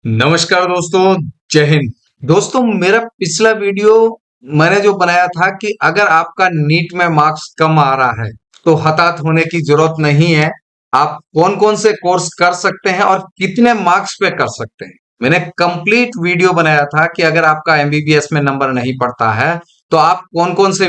नमस्कार दोस्तों, जय हिंद। दोस्तों, मेरा पिछला वीडियो मैंने जो बनाया था कि अगर आपका नीट में मार्क्स कम आ रहा है तो हताश होने की जरूरत नहीं है। आप कौन कौन से कोर्स कर सकते हैं और कितने मार्क्स पे कर सकते हैं। मैंने कंप्लीट वीडियो बनाया था कि अगर आपका एमबीबीएस में नंबर नहीं पड़ता है तो आप कौन कौन से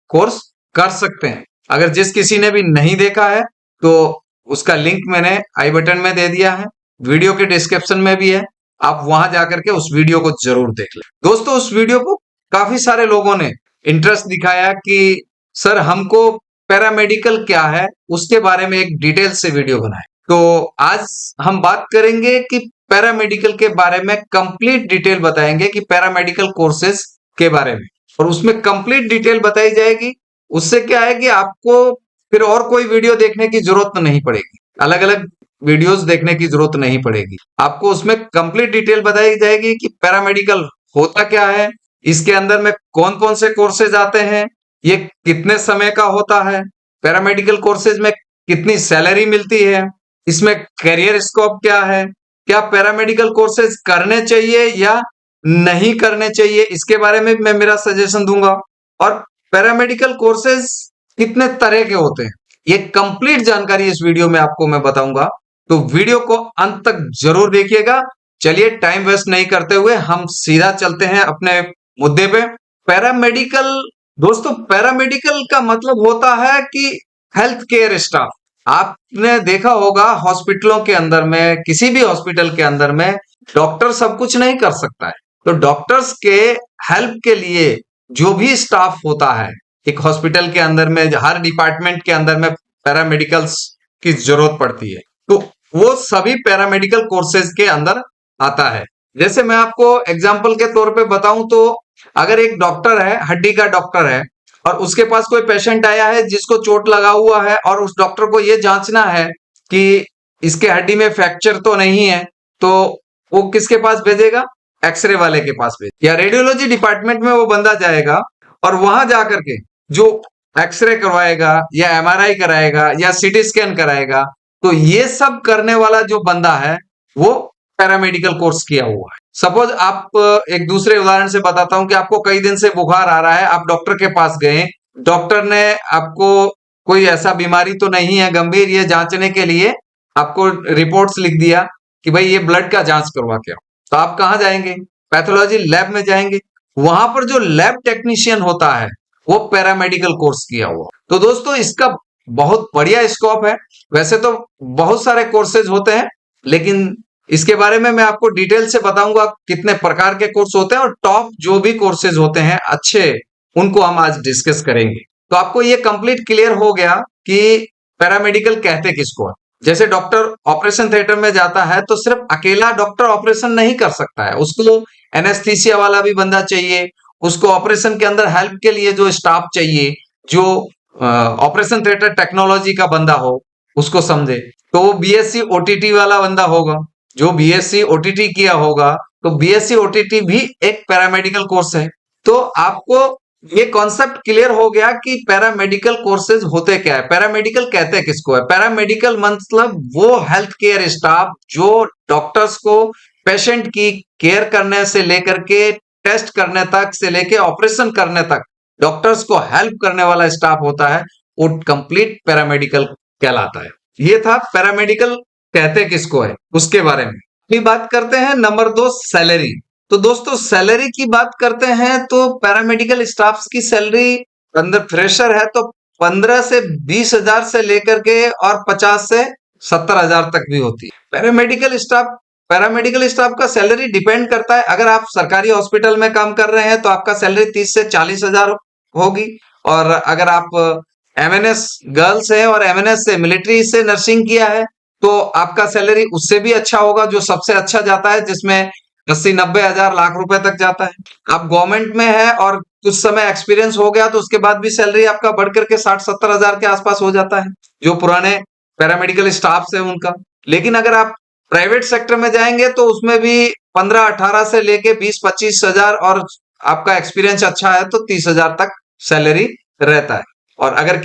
कोर्स कर सकते हैं। अगर जिस किसी ने भी नहीं देखा है तो उसका लिंक मैंने आई बटन में दे दिया है, वीडियो के डिस्क्रिप्शन में भी है। आप वहां जाकर के उस वीडियो को जरूर देख लें। दोस्तों, उस वीडियो को काफी सारे लोगों ने इंटरेस्ट दिखाया कि सर हमको पैरामेडिकल क्या है, उसके बारे में एक डिटेल से वीडियो बनाए। तो आज हम बात करेंगे कि पैरामेडिकल के बारे में कंप्लीट डिटेल बताएंगे कि पैरामेडिकल कोर्सेज के बारे में, और उसमें कंप्लीट डिटेल बताई जाएगी। उससे क्या है कि आपको फिर और कोई वीडियो देखने की जरूरत नहीं पड़ेगी, अलग अलग वीडियोस देखने की जरूरत नहीं पड़ेगी। आपको उसमें कंप्लीट डिटेल बताई जाएगी कि पैरामेडिकल होता क्या है, इसके अंदर में कौन कौन से कोर्सेज आते हैं, ये कितने समय का होता है, पैरामेडिकल कोर्सेज में कितनी सैलरी मिलती है, इसमें करियर स्कोप क्या है, क्या पैरामेडिकल कोर्सेज करने चाहिए या नहीं करने चाहिए, इसके बारे में मैं मेरा सजेशन दूंगा। और पैरामेडिकल कोर्सेज कितने तरह के होते हैं, ये कंप्लीट जानकारी इस वीडियो में आपको मैं बताऊंगा। तो वीडियो को अंत तक जरूर देखिएगा। चलिए, टाइम वेस्ट नहीं करते हुए हम सीधा चलते हैं अपने मुद्दे पे। पैरामेडिकल, दोस्तों, पैरामेडिकल का मतलब होता है कि हेल्थ केयर स्टाफ। आपने देखा होगा हॉस्पिटलों के अंदर में, किसी भी हॉस्पिटल के अंदर में डॉक्टर सब कुछ नहीं कर सकता है। तो डॉक्टर्स के हेल्प के लिए जो भी स्टाफ होता है एक हॉस्पिटल के अंदर में, हर डिपार्टमेंट के अंदर में पैरामेडिकल्स की जरूरत पड़ती है। तो वो सभी पैरामेडिकल कोर्सेज के अंदर आता है। जैसे मैं आपको एग्जाम्पल के तौर पे बताऊं तो अगर एक डॉक्टर है, हड्डी का डॉक्टर है, और उसके पास कोई पेशेंट आया है जिसको चोट लगा हुआ है, और उस डॉक्टर को ये जांचना है कि इसके हड्डी में फ्रैक्चर तो नहीं है, तो वो किसके पास भेजेगा? एक्सरे वाले के पास भेज, या रेडियोलॉजी डिपार्टमेंट में वो बंदा जाएगा और वहां जाकर के जो एक्सरे करवाएगा या एमआरआई कराएगा या सीटी स्कैन कराएगा। तो ये सब करने वाला जो बंदा है वो पैरामेडिकल कोर्स किया हुआ है। सपोज आप, एक दूसरे उदाहरण से बताता हूं कि आपको कई दिन से बुखार आ रहा है, आप डॉक्टर के पास गए, डॉक्टर ने आपको कोई ऐसा बीमारी तो नहीं है गंभीर, ये जांचने के लिए आपको रिपोर्ट्स लिख दिया कि भाई ये ब्लड का जांच करवा के आओ। तो आप कहाँ जाएंगे? पैथोलॉजी लैब में जाएंगे। वहां पर जो लैब टेक्नीशियन होता है वो पैरामेडिकल कोर्स किया हुआ। तो दोस्तों, इसका बहुत बढ़िया स्कोप है। वैसे तो बहुत सारे कोर्सेज होते हैं, लेकिन इसके बारे में मैं आपको डिटेल से बताऊंगा कितने प्रकार के कोर्स होते हैं, और टॉप जो भी कोर्सेज होते हैं अच्छे, उनको हम आज डिस्कस करेंगे। तो आपको ये कंप्लीट क्लियर हो गया कि पैरामेडिकल कहते किसको है। जैसे डॉक्टर ऑपरेशन थिएटर में जाता है तो सिर्फ अकेला डॉक्टर ऑपरेशन नहीं कर सकता है, उसको एनेस्थीसिया वाला भी बंदा चाहिए, उसको ऑपरेशन के अंदर हेल्प के लिए जो स्टाफ चाहिए, जो ऑपरेशन थिएटर टेक्नोलॉजी का बंदा हो, उसको समझे, तो वो बीएससी ओटीटी वाला बंदा होगा। जो बीएससी ओटीटी किया होगा, तो बीएससी ओटीटी भी एक पैरामेडिकल कोर्स है। तो आपको ये कॉन्सेप्ट क्लियर हो गया कि पैरामेडिकल कोर्सेज होते क्या है, पैरामेडिकल कहते किसको है। पैरामेडिकल मतलब वो हेल्थ केयर स्टाफ जो डॉक्टर्स को पेशेंट की केयर करने से लेकर के टेस्ट करने तक से लेके ऑपरेशन करने तक डॉक्टर्स को हेल्प करने वाला स्टाफ होता है, वो कंप्लीट पैरामेडिकल कहलाता है। ये था पैरामेडिकल कहते किसको है उसके बारे में। अभी बात करते हैं नंबर 2, सैलरी। तो दोस्तों, सैलरी की बात करते हैं तो पैरामेडिकल स्टाफ की सैलरी, अंदर फ्रेशर है तो 15 से 20 हजार से लेकर के और 50 से 70 हजार तक भी होती है। पैरामेडिकल स्टाफ का सैलरी डिपेंड करता है। अगर आप सरकारी हॉस्पिटल में काम कर रहे हैं तो आपका सैलरी 30 से 40 हजार होगी, और अगर आप एमएनएस गर्ल्स है और एमएनएस से मिलिट्री से नर्सिंग किया है तो आपका सैलरी उससे भी अच्छा होगा, जो सबसे अच्छा जाता है, जिसमें 80-90 हजार लाख रुपए तक जाता है। आप गवर्नमेंट में है और कुछ समय एक्सपीरियंस हो गया तो उसके बाद भी सैलरी आपका बढ़ करके 60-70 हजार के आसपास हो जाता है, जो पुराने पैरामेडिकल स्टाफ है उनका। लेकिन अगर आप प्राइवेट सेक्टर में जाएंगे तो उसमें भी 15-18 से लेके 20-25 हजार, और आपका एक्सपीरियंस अच्छा है तो 30 हजार तक सैलरी रहता है। और अगर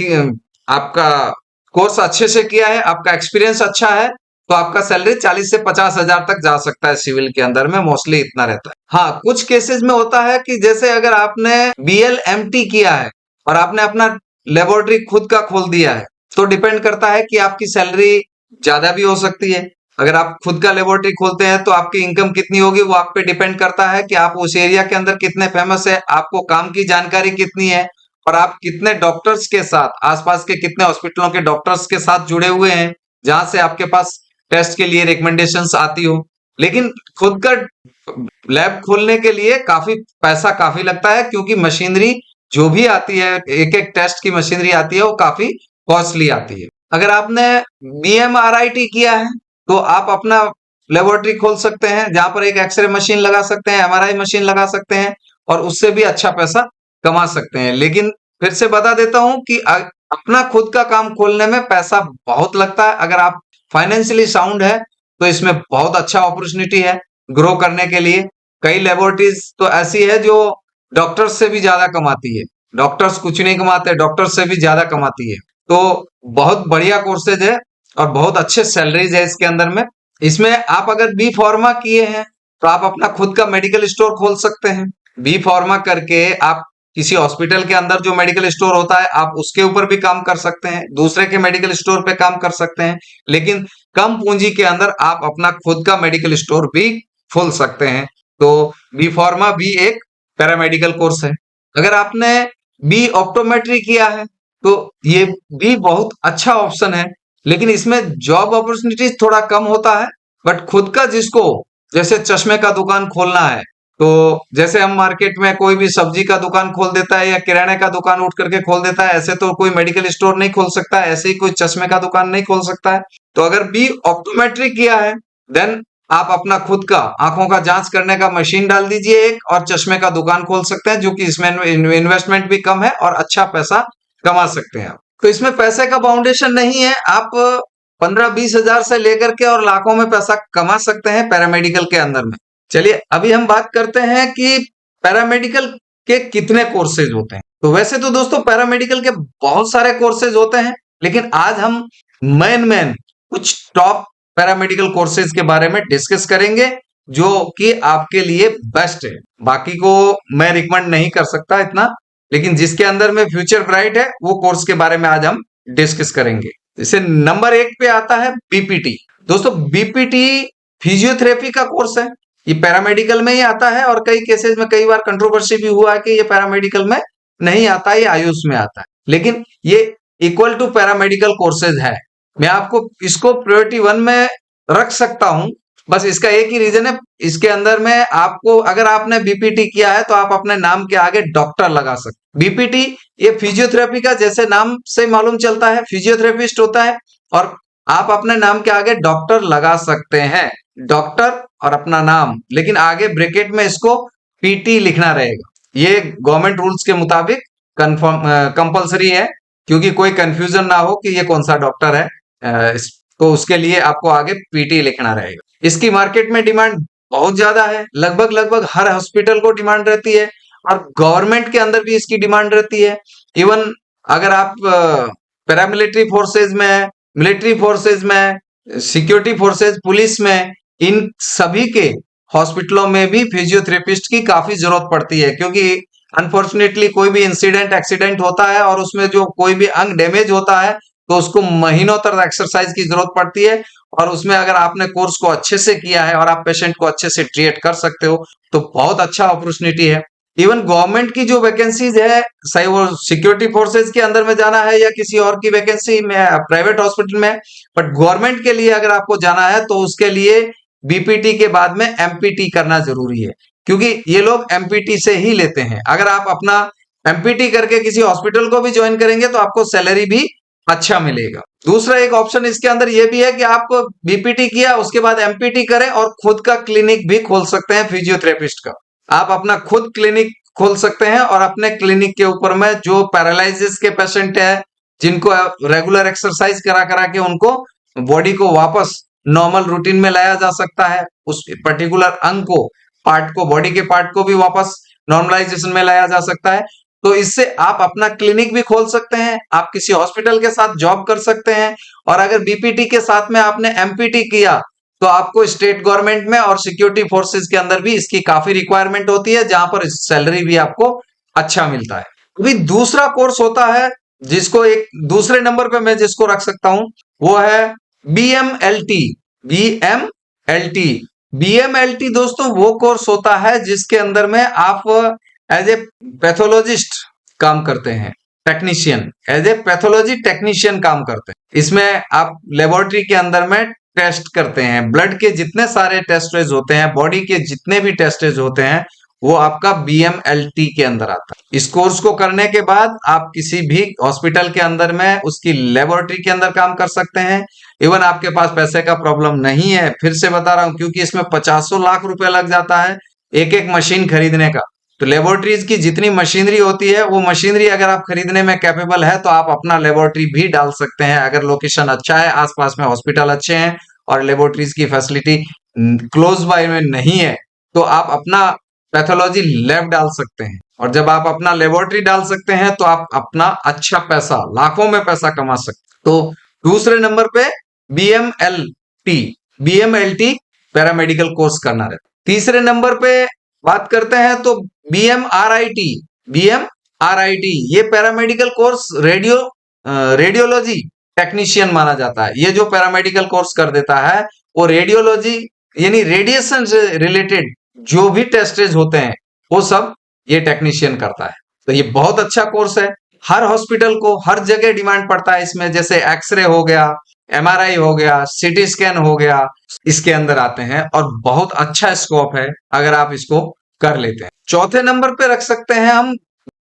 आपका कोर्स अच्छे से किया है, आपका एक्सपीरियंस अच्छा है, तो आपका सैलरी 40 से 50,000 तक जा सकता है। सिविल के अंदर में मोस्टली इतना रहता है। हाँ, कुछ केसेस में होता है कि जैसे अगर आपने BLMT किया है और आपने अपना लेबोरेटरी खुद का खोल दिया है, तो डिपेंड करता है कि आपकी सैलरी ज्यादा भी हो सकती है। अगर आप खुद का लेबोरेटरी खोलते हैं तो आपकी इनकम कितनी होगी वो आप पे डिपेंड करता है कि आप उस एरिया के अंदर कितने फेमस है, आपको काम की जानकारी कितनी है और आप कितने डॉक्टर्स के साथ, आसपास के कितने हॉस्पिटलों के डॉक्टर्स के साथ जुड़े हुए हैं, जहां से आपके पास टेस्ट के लिए रिकमेंडेशंस आती हो। लेकिन खुद का लैब खोलने के लिए काफी पैसा काफी लगता है, क्योंकि मशीनरी जो भी आती है, एक एक टेस्ट की मशीनरी आती है, वो काफी कॉस्टली आती है। अगर आपने BMRIT किया है तो आप अपना लेबोरेटरी खोल सकते हैं, जहां पर एक एक्सरे मशीन लगा सकते हैं, MRI मशीन लगा सकते हैं और उससे भी अच्छा पैसा कमा सकते हैं। लेकिन फिर से बता देता हूं कि अपना खुद का काम खोलने में पैसा बहुत लगता है। अगर आप फाइनेंशियली साउंड है तो इसमें बहुत अच्छा अपॉर्चुनिटी है ग्रो करने के लिए। कई लेबोरेटरीज तो ऐसी है जो डॉक्टर्स से भी ज्यादा कमाती है। डॉक्टर्स कुछ नहीं कमाते, डॉक्टर्स से भी ज्यादा कमाती है। तो बहुत बढ़िया कोर्सेज है और बहुत अच्छे सैलरीज है इसके अंदर में। इसमें आप अगर बी फार्मा किए हैं तो आप अपना खुद का मेडिकल स्टोर खोल सकते हैं। बी फार्मा करके आप किसी हॉस्पिटल के अंदर जो मेडिकल स्टोर होता है, आप उसके ऊपर भी काम कर सकते हैं, दूसरे के मेडिकल स्टोर पे काम कर सकते हैं। लेकिन कम पूंजी के अंदर आप अपना खुद का मेडिकल स्टोर भी खोल सकते हैं। तो बी फार्मा भी एक पैरामेडिकल कोर्स है। अगर आपने बी ऑप्टोमेट्री किया है तो ये भी बहुत अच्छा ऑप्शन है, लेकिन इसमें जॉब अपॉर्चुनिटीज थोड़ा कम होता है। बट खुद का जिसको, जैसे चश्मे का दुकान खोलना है, तो जैसे हम मार्केट में कोई भी सब्जी का दुकान खोल देता है या किराने का दुकान उठ करके खोल देता है, ऐसे तो कोई मेडिकल स्टोर नहीं खोल सकता है, ऐसे ही कोई चश्मे का दुकान नहीं खोल सकता है। तो अगर बी ऑप्टोमेट्री किया है देन आप अपना खुद का आंखों का जांच करने का मशीन डाल दीजिए एक, और चश्मे का दुकान खोल सकते हैं, जो कि इसमें इन्वेस्टमेंट भी कम है और अच्छा पैसा कमा सकते हैं आप। तो इसमें पैसे का बाउंडेशन नहीं है, आप 15-20 हजार से लेकर के और लाखों में पैसा कमा सकते हैं पैरामेडिकल के अंदर में। चलिए अभी हम बात करते हैं कि पैरामेडिकल के कितने कोर्सेज होते हैं। तो वैसे तो दोस्तों पैरामेडिकल के बहुत सारे कोर्सेज होते हैं, लेकिन आज हम मेन कुछ टॉप पैरामेडिकल कोर्सेज के बारे में डिस्कस करेंगे, जो कि आपके लिए बेस्ट है। बाकी को मैं रिकमेंड नहीं कर सकता इतना, लेकिन जिसके अंदर में फ्यूचर ब्राइट है वो कोर्स के बारे में आज हम डिस्कस करेंगे। जैसे नंबर 1 पे आता है बीपीटी। दोस्तों बीपीटी फिजियोथेरेपी का कोर्स है। ये पैरामेडिकल में ही आता है और कई केसेस में कई बार कंट्रोवर्सी भी हुआ है कि ये पैरामेडिकल में नहीं आता, ये आयुष में आता है, लेकिन ये इक्वल टू पैरामेडिकल कोर्सेज है। मैं आपको इसको प्रायोरिटी 1 में रख सकता हूं, बस इसका एक ही रीजन है, इसके अंदर में आपको, अगर आपने बीपीटी किया है तो आप अपने नाम के आगे डॉक्टर लगा सकते। बीपीटी ये फिजियोथेरेपी का, जैसे नाम से मालूम चलता है, फिजियोथेरेपिस्ट होता है, और आप अपने नाम के आगे डॉक्टर लगा सकते हैं, डॉक्टर और अपना नाम, लेकिन आगे ब्रैकेट में इसको पीटी लिखना रहेगा। ये गवर्नमेंट रूल्स के मुताबिक कंपलसरी है, क्योंकि कोई कंफ्यूजन ना हो कि ये कौन सा डॉक्टर है, तो उसके लिए आपको आगे पीटी लिखना रहेगा। इसकी मार्केट में डिमांड बहुत ज्यादा है, लगभग हर हॉस्पिटल को डिमांड रहती है और गवर्नमेंट के अंदर भी इसकी डिमांड रहती है। इवन अगर आप पैरामिलिट्री फोर्सेज में, मिलिट्री फोर्सेज में, सिक्योरिटी फोर्सेज, पुलिस में, इन सभी के हॉस्पिटलों में भी फिजियोथेरेपिस्ट की काफी जरूरत पड़ती है, क्योंकि अनफॉर्चुनेटली कोई भी इंसिडेंट, एक्सीडेंट होता है और उसमें जो कोई भी अंग डैमेज होता है तो उसको महीनों तक एक्सरसाइज की जरूरत पड़ती है, और उसमें अगर आपने कोर्स को अच्छे से किया है और आप पेशेंट को अच्छे से ट्रीट कर सकते हो तो बहुत अच्छा अपॉर्चुनिटी है। इवन गवर्नमेंट की जो वैकेंसीज है, चाहे वो सिक्योरिटी फोर्सेज के अंदर में जाना है या किसी और की वैकेंसी में प्राइवेट हॉस्पिटल में, बट गवर्नमेंट के लिए अगर आपको जाना है तो उसके लिए बीपीटी के बाद में एमपीटी करना जरूरी है, क्योंकि ये लोग एमपीटी से ही लेते हैं। अगर आप अपना एमपीटी करके किसी हॉस्पिटल को भी ज्वाइन करेंगे तो आपको सैलरी भी अच्छा मिलेगा। दूसरा एक ऑप्शन इसके अंदर ये भी है कि आप बीपीटी किया, उसके बाद एमपीटी करें और खुद का क्लिनिक भी खोल सकते हैं फिजियोथेरेपिस्ट का। आप अपना खुद क्लिनिक खोल सकते हैं और अपने क्लिनिक के ऊपर में जो पैरालिसिस के पेशेंट है, जिनको रेगुलर एक्सरसाइज करा करा के उनको बॉडी को वापस नॉर्मल रूटीन में लाया जा सकता है, उस पर्टिकुलर अंग को, पार्ट को, बॉडी के पार्ट को भी वापस नॉर्मलाइजेशन में लाया जा सकता है। तो इससे आप अपना क्लिनिक भी खोल सकते हैं, आप किसी हॉस्पिटल के साथ जॉब कर सकते हैं। और अगर बीपीटी के साथ में आपने एमपीटी किया तो आपको स्टेट गवर्नमेंट में और सिक्योरिटी फोर्सेस के अंदर भी इसकी काफी रिक्वायरमेंट होती है, जहां पर सैलरी भी आपको अच्छा मिलता है। अभी दूसरा कोर्स होता है जिसको एक दूसरे नंबर पे मैं जिसको रख सकता हूं, वो है बीएमएलटी। बीएमएलटी बीएमएलटी दोस्तों वो कोर्स होता है जिसके अंदर में आप एज ए पैथोलॉजिस्ट काम करते हैं, technician, as a pathology technician काम करते हैं। इसमें आप लेबोरेटरी के अंदर में टेस्ट करते हैं, ब्लड के जितने सारे टेस्टेज होते हैं, बॉडी के जितने भी टेस्टेज होते हैं, वो आपका बीएमएलटी के अंदर आता है। इस कोर्स को करने के बाद आप किसी भी हॉस्पिटल के अंदर में उसकी लेबोरेटरी के अंदर काम कर सकते हैं। इवन आपके पास पैसे का प्रॉब्लम नहीं है, फिर से बता रहा हूं, क्योंकि इसमें 50 लाख रुपए लग जाता है एक एक मशीन खरीदने का। तो लेबोरेटरीज की जितनी मशीनरी होती है, वो मशीनरी अगर आप खरीदने में कैपेबल है तो आप अपना लेबोरेटरी भी डाल सकते हैं। अगर लोकेशन अच्छा है, आसपास में हॉस्पिटल अच्छे हैं और लेबोरेटरीज की फैसिलिटी क्लोज बाय में नहीं है, तो आप अपना पैथोलॉजी लैब डाल सकते हैं। और जब आप अपना लेबोरेटरी डाल सकते हैं तो आप अपना अच्छा पैसा, लाखों में पैसा कमा सकते हैं। तो दूसरे नंबर पे बीएमएलटी, बीएमएलटी पैरामेडिकल कोर्स करना रहता है। तीसरे नंबर पे बात करते हैं तो बीएमआरआईटी। बीएमआरआईटी ये पैरामेडिकल कोर्स रेडियोलॉजी टेक्नीशियन माना जाता है। ये जो पैरामेडिकल कोर्स कर देता है वो रेडियोलॉजी यानी रेडिएशन से रिलेटेड जो भी टेस्टेज होते हैं वो सब ये टेक्नीशियन करता है। तो ये बहुत अच्छा कोर्स है। हर हॉस्पिटल को हर जगह डिमांड पड़ता है इसमें, जैसे एक्सरे हो गया, एमआरआई हो गया, सीटी स्कैन हो गया, इसके अंदर आते हैं और बहुत अच्छा स्कोप है अगर आप इसको कर लेते हैं। चौथे नंबर पे रख सकते हैं हम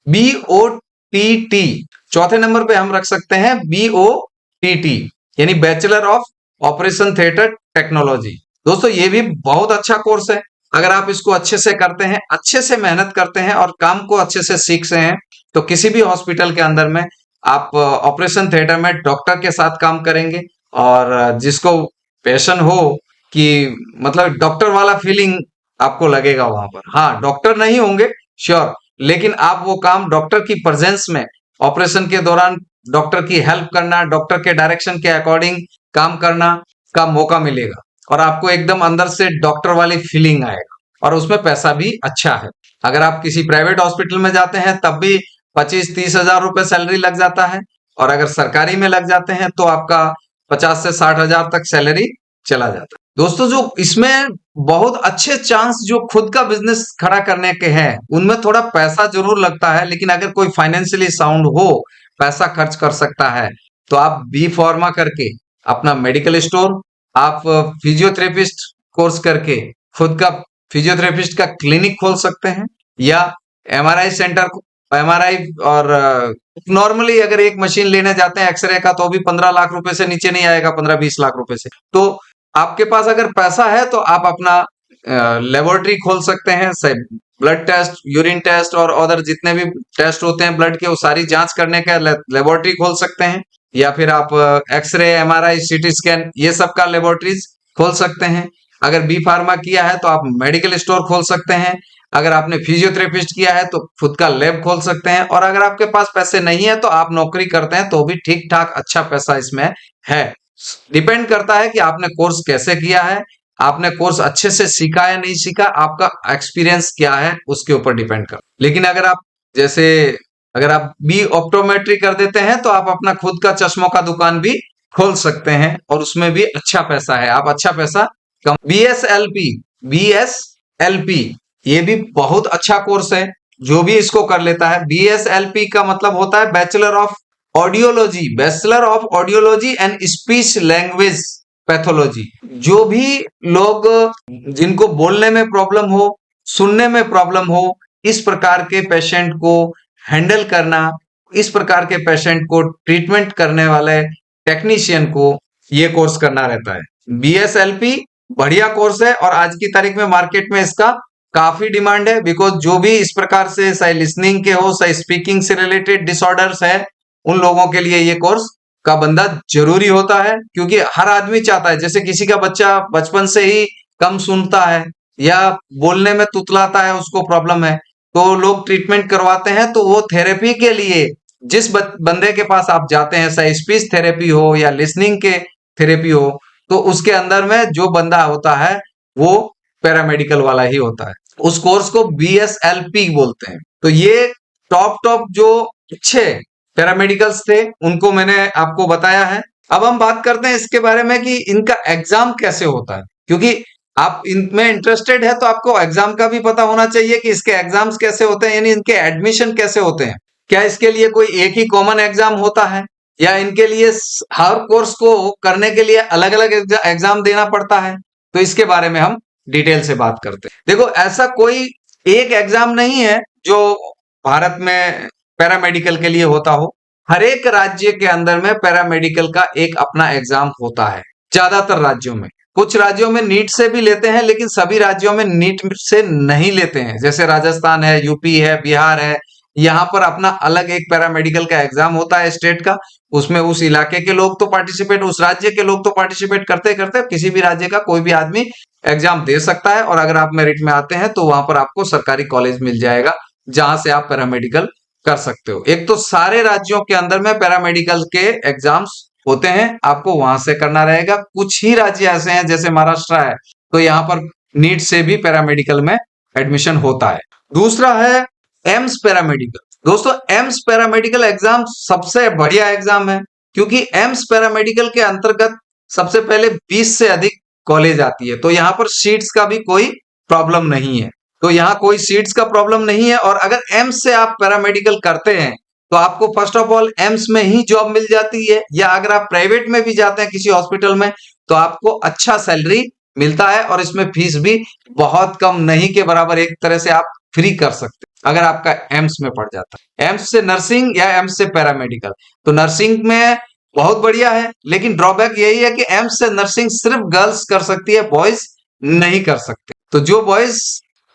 बीओटीटी। चौथे नंबर पे हम रख सकते हैं बीओटीटी यानी bachelor of operation theatre technology. दोस्तों ये भी बहुत अच्छा कोर्स है। अगर आप इसको अच्छे से करते हैं, अच्छे से मेहनत करते हैं और काम को अच्छे से सीखते हैं, तो किसी भी हॉस्पिटल के अंदर में आप ऑपरेशन थिएटर में डॉक्टर के साथ काम करेंगे। और जिसको पैशन हो कि मतलब डॉक्टर वाला फीलिंग आपको लगेगा वहां पर। हाँ, डॉक्टर नहीं होंगे श्योर, लेकिन आप वो काम डॉक्टर की प्रेजेंस में ऑपरेशन के दौरान डॉक्टर की हेल्प करना, डॉक्टर के डायरेक्शन के अकॉर्डिंग काम करना का मौका मिलेगा और आपको एकदम अंदर से डॉक्टर वाली फीलिंग आएगा और उसमें पैसा भी अच्छा है। अगर आप किसी प्राइवेट हॉस्पिटल में जाते हैं तब भी 25-30 हजार रुपए सैलरी लग जाता है, और अगर सरकारी में लग जाते हैं तो आपका 50 से 60 हजार तक सैलरी चला जाता है। दोस्तों जो इसमें बहुत अच्छे चांस जो खुद का बिजनेस खड़ा करने के हैं, उनमें थोड़ा पैसा जरूर लगता है, लेकिन अगर कोई फाइनेंशियली साउंड हो, पैसा खर्च कर सकता है, तो आप बी फार्मा करके अपना मेडिकल स्टोर, आप फिजियोथेरेपिस्ट कोर्स करके खुद का फिजियोथेरेपिस्ट का क्लिनिक खोल सकते हैं, या एमआरआई सेंटर, एमआरआई और नॉर्मली अगर एक मशीन लेने जाते हैं एक्सरे का तो भी 15 लाख रुपए से नीचे नहीं आएगा, 15-20 लाख रुपए से। तो आपके पास अगर पैसा है तो आप अपना लेबोरेटरी खोल सकते हैं, ब्लड टेस्ट, यूरिन टेस्ट और अदर जितने भी टेस्ट होते हैं ब्लड के, वो सारी जांच करने का लेबोरेटरी खोल सकते हैं। या फिर आप एक्सरे, एमआरआई, सीटी स्कैन ये सब का लेबोरेटरीज खोल सकते हैं। अगर बी फार्मा किया है तो आप मेडिकल स्टोर खोल सकते हैं। अगर आपने फिजियोथेरेपिस्ट किया है तो खुद का लैब खोल सकते हैं। और अगर आपके पास पैसे नहीं है तो आप नौकरी करते हैं तो भी ठीक ठाक अच्छा पैसा इसमें है। डिपेंड करता है कि आपने कोर्स कैसे किया है, आपने कोर्स अच्छे से सीखा या नहीं सीखा, आपका एक्सपीरियंस क्या है उसके ऊपर डिपेंड कर। लेकिन अगर आप जैसे अगर आप बी ऑप्टोमेट्री कर देते हैं तो आप अपना खुद का चश्मों का दुकान भी खोल सकते हैं और उसमें भी अच्छा पैसा है, आप अच्छा पैसा कम। बीएसएलपी, बीएसएलपी ये भी बहुत अच्छा कोर्स है। जो भी इसको कर लेता है, बीएसएलपी का मतलब होता है bachelor of audiology, bachelor of audiology and speech language pathology. जो भी लोग जिनको बोलने में प्रॉब्लम हो, सुनने में प्रॉब्लम हो, इस प्रकार के पेशेंट को हैंडल करना, इस प्रकार के पेशेंट को ट्रीटमेंट करने वाले टेक्नीशियन को ये कोर्स करना रहता है। बीएसएलपी बढ़िया कोर्स है और आज की तारीख में मार्केट में इसका काफी डिमांड है, बिकॉज जो भी इस प्रकार से चाहे लिसनिंग के हो, चाहे स्पीकिंग से रिलेटेड डिसऑर्डर्स है, उन लोगों के लिए ये कोर्स का बंदा जरूरी होता है। क्योंकि हर आदमी चाहता है, जैसे किसी का बच्चा बचपन से ही कम सुनता है या बोलने में तुतलाता है, उसको प्रॉब्लम है, तो लोग ट्रीटमेंट करवाते हैं। तो वो थेरेपी के लिए जिस बंदे के पास आप जाते हैं, चाहे स्पीच थेरेपी हो या लिसनिंग के थेरेपी हो, तो उसके अंदर में जो बंदा होता है वो पैरामेडिकल वाला ही होता है। उस कोर्स को BSLP बोलते हैं। तो ये टॉप टॉप जो अच्छे पैरामेडिकल्स थे उनको मैंने आपको बताया है। अब हम बात करते हैं इसके बारे में कि इनका एग्जाम कैसे होता है, क्योंकि आप इनमें इंटरेस्टेड है तो आपको एग्जाम का भी पता होना चाहिए कि इसके एग्जाम्स कैसे होते हैं, यानी इनके एडमिशन कैसे होते हैं। क्या इसके लिए कोई एक ही कॉमन एग्जाम होता है या इनके लिए हर कोर्स को करने के लिए अलग अलग एग्जाम देना पड़ता है? तो इसके बारे में हम डिटेल से बात करते हैं। देखो, ऐसा कोई एक एग्जाम नहीं है जो भारत में पैरामेडिकल के लिए होता हो। हर एक राज्य के अंदर में पैरामेडिकल का एक अपना एग्जाम होता है। ज्यादातर राज्यों में, कुछ राज्यों में नीट से भी लेते हैं, लेकिन सभी राज्यों में नीट से नहीं लेते हैं। जैसे राजस्थान है, यूपी है, बिहार है, यहाँ पर अपना अलग एक पैरामेडिकल का एग्जाम होता है स्टेट का। उसमें उस इलाके के लोग तो पार्टिसिपेट, उस राज्य के लोग तो पार्टिसिपेट करते करते किसी भी राज्य का कोई भी आदमी एग्जाम दे सकता है, और अगर आप मेरिट में आते हैं तो वहां पर आपको सरकारी कॉलेज मिल जाएगा जहां से आप पैरामेडिकल कर सकते हो। एक तो सारे राज्यों के अंदर में पैरामेडिकल के एग्जाम्स होते हैं, आपको वहां से करना रहेगा। कुछ ही राज्य ऐसे हैं जैसे महाराष्ट्र है, तो यहाँ पर नीट से भी पैरामेडिकल में एडमिशन होता है। दूसरा है एम्स पैरामेडिकल। दोस्तों, एम्स पैरामेडिकल एग्जाम सबसे बढ़िया एग्जाम है, क्योंकि एम्स पैरामेडिकल के अंतर्गत सबसे पहले 20 से अधिक कॉलेज आती है। तो यहाँ पर सीट्स का भी कोई प्रॉब्लम नहीं है। तो यहाँ कोई सीट्स का प्रॉब्लम नहीं है। और अगर एम्स से आप पैरामेडिकल करते हैं तो आपको फर्स्ट ऑफ ऑल एम्स में ही जॉब मिल जाती है, या अगर आप प्राइवेट में भी जाते हैं किसी हॉस्पिटल में तो आपको अच्छा सैलरी मिलता है, और इसमें फीस भी बहुत कम, नहीं के बराबर, एक तरह से आप फ्री कर सकते हैं अगर आपका एम्स में पड़ जाता है। एम्स से नर्सिंग या एम्स से पैरामेडिकल, तो नर्सिंग में बहुत बढ़िया है, लेकिन ड्रॉबैक यही है कि एम्स से नर्सिंग सिर्फ गर्ल्स कर सकती है, बॉयज नहीं कर सकते। तो जो बॉयज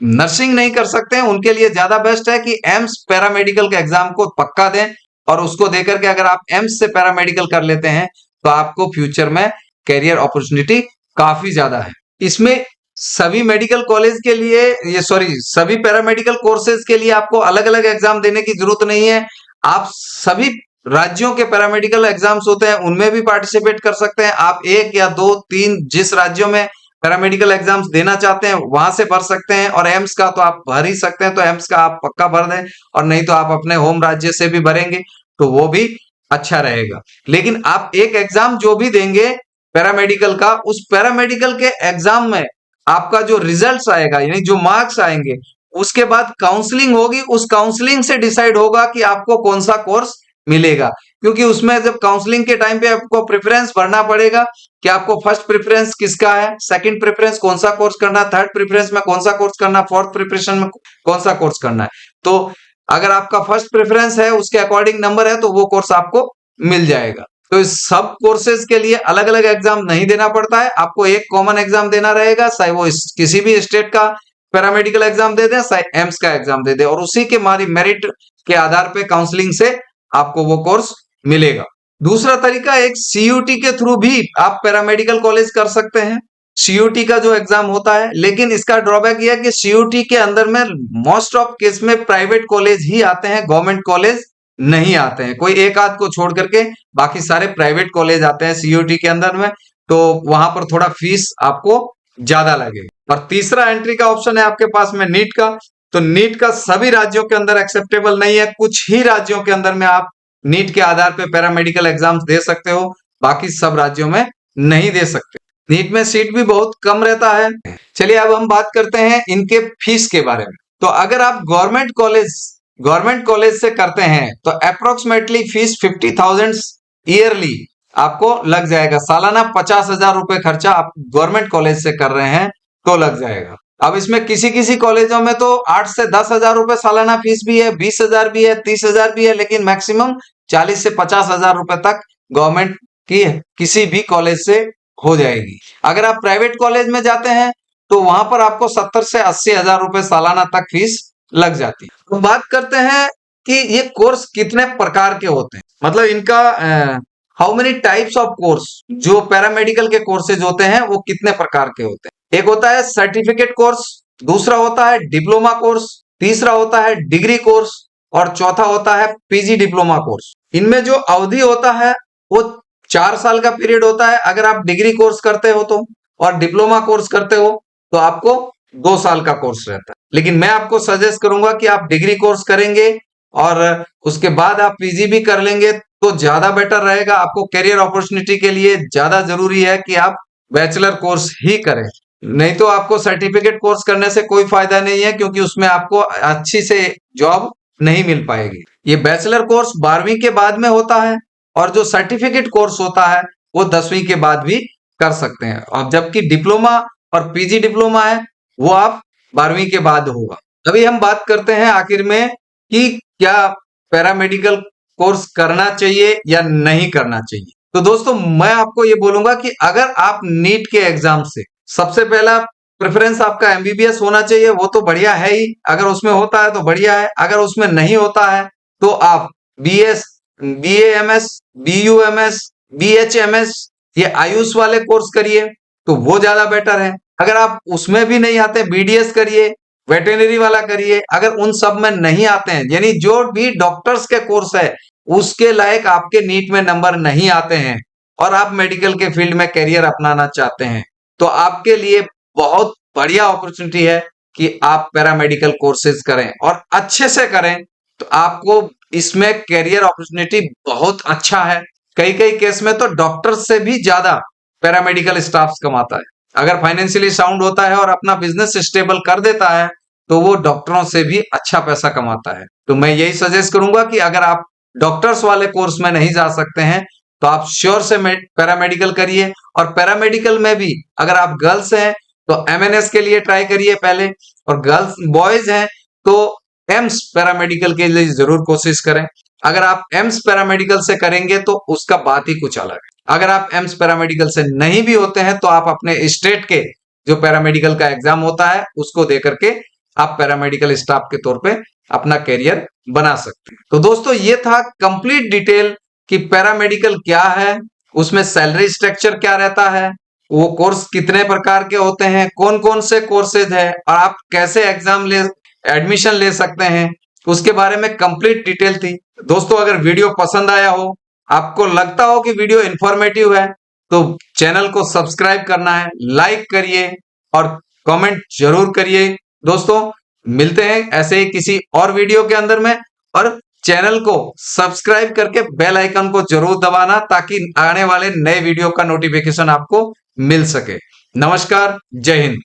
नर्सिंग नहीं कर सकते हैं उनके लिए ज्यादा बेस्ट है कि एम्स पैरामेडिकल के एग्जाम को पक्का दें, और उसको देकर के अगर आप एम्स से पैरामेडिकल कर लेते हैं तो आपको फ्यूचर में कैरियर अपॉर्चुनिटी काफी ज्यादा है। इसमें सभी मेडिकल कॉलेज के लिए, ये सॉरी, सभी पैरामेडिकल कोर्सेज के लिए आपको अलग अलग एग्जाम देने की जरूरत नहीं है। आप सभी राज्यों के पैरामेडिकल एग्जाम्स होते हैं उनमें भी पार्टिसिपेट कर सकते हैं। आप एक या दो तीन जिस राज्यों में पैरामेडिकल एग्जाम्स देना चाहते हैं वहां से भर सकते हैं, और एम्स का तो आप भर ही सकते हैं, तो एम्स का आप पक्का भर दें, और नहीं तो आप अपने होम राज्य से भी भरेंगे तो वो भी अच्छा रहेगा। लेकिन आप एक एग्जाम जो भी देंगे पैरामेडिकल का, उस पैरामेडिकल के एग्जाम में आपका जो रिजल्ट्स आएगा, यानी जो मार्क्स आएंगे, उसके बाद काउंसलिंग होगी। उस काउंसलिंग से डिसाइड होगा कि आपको कौन सा कोर्स मिलेगा, क्योंकि उसमें जब काउंसलिंग के टाइम पे आपको प्रेफरेंस भरना पड़ेगा कि आपको फर्स्ट प्रेफरेंस किसका है, सेकंड प्रेफरेंस कौन सा कोर्स करना है, थर्ड प्रेफरेंस में कौन सा कोर्स करना है, फोर्थ प्रेफरेंस में कौन सा कोर्स करना है। तो अगर आपका फर्स्ट प्रेफरेंस है, उसके अकॉर्डिंग नंबर है, तो वो कोर्स आपको मिल जाएगा। तो इस सब कोर्सेज के लिए अलग अलग एग्जाम नहीं देना पड़ता है, आपको एक कॉमन एग्जाम देना रहेगा, चाहे वो किसी भी स्टेट का पैरामेडिकल एग्जाम दे दें, चाहे एम्स का एग्जाम दे दें, और उसी के हमारी मेरिट के आधार पे काउंसलिंग से आपको वो कोर्स मिलेगा। दूसरा तरीका, एक सीयूटी के थ्रू भी आप पैरामेडिकल कॉलेज कर सकते हैं। सीयूटी का जो एग्जाम होता है, लेकिन इसका ड्रॉबैक यह है कि सीयूटी के अंदर में मोस्ट ऑफ केस में प्राइवेट कॉलेज ही आते हैं, गवर्नमेंट कॉलेज नहीं आते हैं। कोई एक आध को छोड़ करके बाकी सारे प्राइवेट कॉलेज आते हैं सीयूटी के अंदर में, तो वहां पर थोड़ा फीस आपको ज्यादा लगेगा। और तीसरा एंट्री का ऑप्शन है आपके पास में नीट का। तो नीट का सभी राज्यों के अंदर एक्सेप्टेबल नहीं है, कुछ ही राज्यों के अंदर में आप नीट के आधार पे पैरामेडिकल एग्जाम्स दे सकते हो, बाकी सब राज्यों में नहीं दे सकते। नीट में सीट भी बहुत कम रहता है। चलिए अब हम बात करते हैं इनके फीस के बारे में। तो अगर आप गवर्नमेंट कॉलेज से करते हैं तो अप्रोक्सीमेटली फीस 50,000 ईयरली आपको लग जाएगा। सालाना 50,000 रुपए खर्चा आप गवर्नमेंट कॉलेज से कर रहे हैं तो लग जाएगा। अब इसमें किसी किसी कॉलेजों में तो 8 से 10,000 रुपए सालाना फीस भी है, 20,000 भी है, 30,000 भी है, लेकिन मैक्सिमम 40 से 50,000 रुपए तक गवर्नमेंट की किसी भी कॉलेज से हो जाएगी। अगर आप प्राइवेट कॉलेज में जाते हैं तो वहां पर आपको 70 से 80,000 रुपए सालाना तक फीस लग जाती है। तो बात करते हैं कि ये कोर्स कितने प्रकार के होते हैं, मतलब इनका how many types of course, जो पैरामेडिकल के कोर्सेज होते हैं वो कितने प्रकार के होते हैं। एक होता है सर्टिफिकेट कोर्स, दूसरा होता है डिप्लोमा कोर्स, तीसरा होता है डिग्री कोर्स और चौथा होता है पीजी डिप्लोमा कोर्स। इनमें जो अवधि होता है वो 4 साल का पीरियड होता है अगर आप डिग्री कोर्स करते हो तो, और डिप्लोमा कोर्स करते हो तो आपको 2 साल का कोर्स रहता है। लेकिन मैं आपको सजेस्ट करूंगा कि आप डिग्री कोर्स करेंगे और उसके बाद आप पीजी भी कर लेंगे तो ज्यादा बेटर रहेगा। आपको करियर अपॉर्चुनिटी के लिए ज्यादा जरूरी है कि आप बैचलर कोर्स ही करें, नहीं तो आपको सर्टिफिकेट कोर्स करने से कोई फायदा नहीं है, क्योंकि उसमें आपको अच्छी से जॉब नहीं मिल पाएगी। ये बैचलर कोर्स 12वीं के बाद में होता है और जो सर्टिफिकेट कोर्स होता है वो 10वीं के बाद भी कर सकते हैं, और जबकि डिप्लोमा और पीजी डिप्लोमा है वो आप 12वीं के बाद होगा। अभी हम बात करते हैं आखिर में कि क्या पैरामेडिकल कोर्स करना चाहिए या नहीं करना चाहिए। तो दोस्तों मैं आपको ये बोलूंगा कि अगर आप नीट के एग्जाम से, सबसे पहला प्रेफरेंस आपका एमबीबीएस होना चाहिए, वो तो बढ़िया है ही, अगर उसमें होता है तो बढ़िया है, अगर उसमें नहीं होता है तो आप बीएस, बीएएमएस, बीयूएमएस, बीएचएमएस, ये आयुष वाले कोर्स करिए तो वो ज्यादा बेटर है। अगर आप उसमें भी नहीं आते, बीडीएस करिए, वेटेनरी वाला करिए। अगर उन सब में नहीं आते हैं, यानी जो भी डॉक्टर्स के कोर्स है उसके लायक आपके नीट में नंबर नहीं आते हैं और आप मेडिकल के फील्ड में करियर अपनाना चाहते हैं, तो आपके लिए बहुत बढ़िया अपॉर्चुनिटी है कि आप पैरामेडिकल कोर्सेज करें और अच्छे से करें, तो आपको इसमें करियर अपॉर्चुनिटी बहुत अच्छा है। कई कई केस में तो डॉक्टर से भी ज्यादा पैरामेडिकल स्टाफ कमाता है। अगर फाइनेंशियली साउंड होता है और अपना बिजनेस स्टेबल कर देता है तो वो डॉक्टरों से भी अच्छा पैसा कमाता है। तो मैं यही सजेस्ट करूंगा कि अगर आप डॉक्टर्स वाले कोर्स में नहीं जा सकते हैं तो आप श्योर से पैरामेडिकल करिए, और पैरामेडिकल में भी अगर आप गर्ल्स हैं तो एमएनएस के लिए ट्राई करिए पहले, और गर्ल्स बॉयज हैं तो एम्स पैरामेडिकल के लिए जरूर कोशिश करें। अगर आप एम्स पैरामेडिकल से करेंगे तो उसका बात ही कुछ अलग है। अगर आप एम्स पैरामेडिकल से नहीं भी होते हैं तो आप अपने स्टेट के जो पैरामेडिकल का एग्जाम होता है उसको देकर के आप पैरामेडिकल स्टाफ के तौर पे अपना करियर बना सकते हैं। तो दोस्तों ये था कंप्लीट डिटेल कि पैरामेडिकल क्या है, उसमें सैलरी स्ट्रक्चर क्या रहता है, वो कोर्स कितने प्रकार के होते हैं, कौन कौन से कोर्सेज है और आप कैसे एग्जाम ले एडमिशन ले सकते हैं, उसके बारे में कंप्लीट डिटेल थी। दोस्तों अगर वीडियो पसंद आया हो, आपको लगता हो कि वीडियो इंफॉर्मेटिव है, तो चैनल को सब्सक्राइब करना है, लाइक करिए और कमेंट जरूर करिए। दोस्तों मिलते हैं ऐसे ही किसी और वीडियो के अंदर में, और चैनल को सब्सक्राइब करके बेल आइकन को जरूर दबाना ताकि आने वाले नए वीडियो का नोटिफिकेशन आपको मिल सके। नमस्कार, जय हिंद।